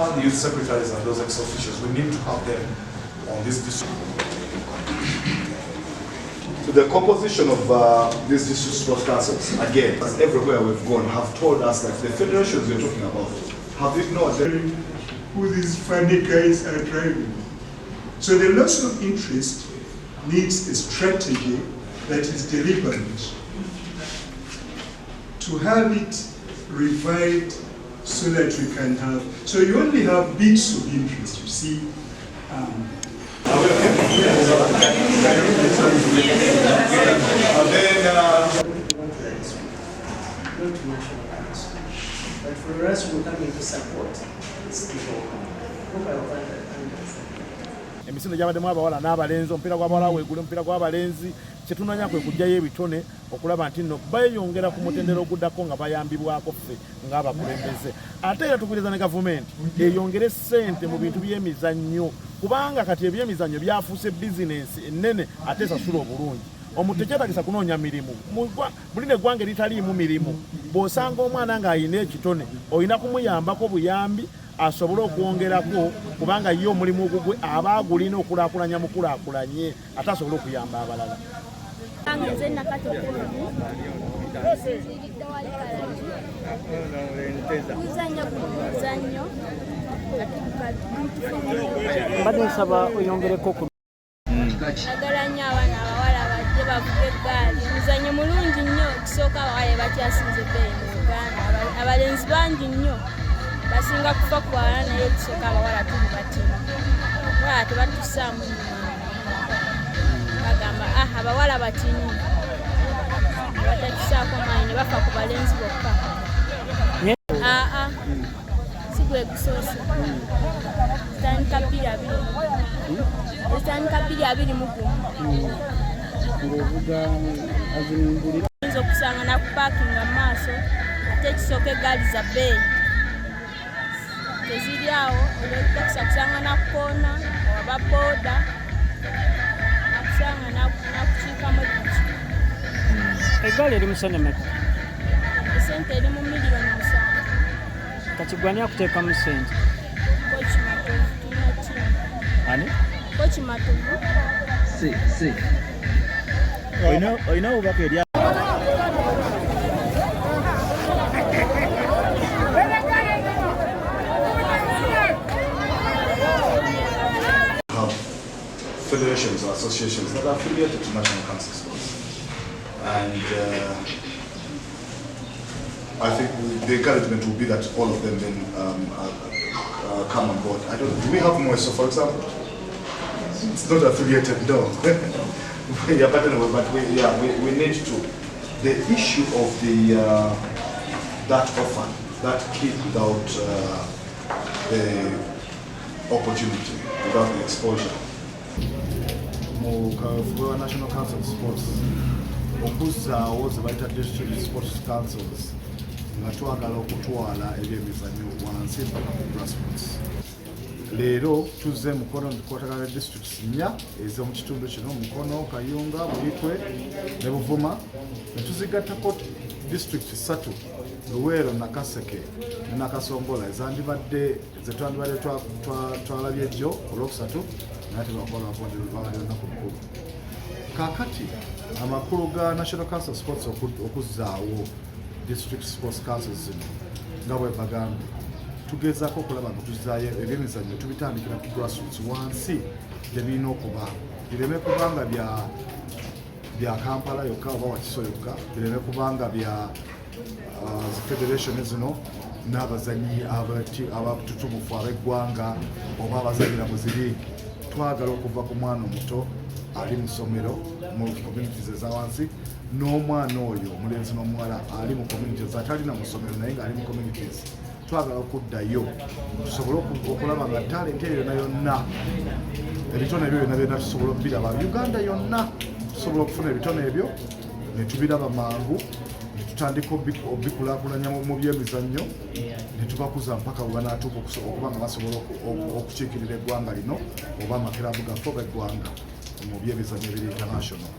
The youth secretaries and those ex-officials, we need to have them on this district. So the composition of these district sports councils, again, as everywhere we've gone, have told us that the federations we're talking about have ignored them. Who these funny guys are driving. So the loss of interest needs a strategy that is deliberate to have it revived so that we can have, so you only have bits of interest, you see. But for us, we're coming to support these people. Emisinde gy'abaddemu abawala n'abalenzi omupiira gw'abawala weegula omupiira gw'abalenzi kyetunanya kwe kujjayo ebitone okulaba nti nno beeyongera ku mutendera oguddako nga bayambibwako ffe ng'abakulembeze ate era tukubiriza ne gavumenti eyongere ssente mu bintu by'emizannyo kubanga kati ebyemizannyo byafuuse bizinensi ennene ate esasula obulungi omuntu tekyetagisa kunoonya mirimu buli neggwanga eritaliimu mirimu bw'osanga omwana ng'ayina ekitone olina kumuyambako buyambi asobole okwongerako kubanga ye omulimu ogugwe aba agulina okulaakulanya mukulaakulanye ate asobole okuyamba abalala. Nze Nakategezza kuzannya bw'emizanyo mbadde nsaba oyongereko ku nagala nnyo abaana abawala bajje bavuge eggaali emizannyo mulungi nnyo okisooka abawala ebakyasinze ebbeeyi mu Uganda abalenzi bangi nnyo basinga kufa ku bawala naye ekisooka abawala tuli batini abawala tebatusaamu bagamba abawala batini batakisaako maanyi ne bafa ku balenzi bokka si gwe gusoose zitandika 2 mu gumu oyinza okusanga nakupaakinga mu maaso ate ekisooka eggaali za bbeeyi teziri awo olwekutakisa kusanga nakukoona oba booda nakusanga nakukiikamu ekiki eggaali eri musene meka esente eri mu miliyoni 7 kati gwani akuteekamu sente kokimatovu tulina kino Ani? kokimatovu si Olina obubaka eri Federations or associations that are affiliated to national council sports, and I think the encouragement will be that all of them then come on board. I don't. Do we have more? So, for example, it's not affiliated, no. Yeah, but anyway, we need to. The issue of the that orphan, that kid without the opportunity, without the exposure. Mukutekesa National Council of Sports okuzzaawo ze bayita District Sports Councils nga twagala okutwala ebyemizanyo wansi grassroots. Leero tuzze Mukono tukwatagana districts 4 ez'omu kitundu kino Mukono, Kayunga, Bulikwe ne Buvuma ne tuzigattako districts 3 Luweero, Nakaseke ne Nakasongola ezandibadde zetwandibadde twalabye jjo olwokusatu naye tebakola bakonde lunaku lukulu. Kaakati amakulu ga National Council of Sports okuzzaawo District Sports Councils zino nga bwe bagambye tugezaako okulaba nga tuzzaayo ebyemizannyo tubitandikira ku grassroots wansi gye birina okuba bireme kubanga bya Kampala yokka oba Wakiso yokka bireme kubanga bya federation zino n'abazannyi abatutumufu ab'eggwanga oba abazanyira mu ziri. Twagala okuva ku mwana omuto ali mu ssomero mu communities ezawansi n'omwana oyo omulenzi n'omuwala ali mu communities atalina mu ssomero naye ng'ali mu communities twagala okuddayo tusobole okulaba nga talent eyo yonna yonna ebitone ebyo byonna byonna tusobola okubiraba Uganda yonna tusobola okufuna ebitone ebyo ne tubiraba mangu ne tutandika obikulaakulanya mu byemizannyo ne tubakuza mpaka we banaatuuka okuba nga basobola okukiikirira eggwanga lino oba amakirabu gaffe oba eggwanga mu byemizannyo ebiri international.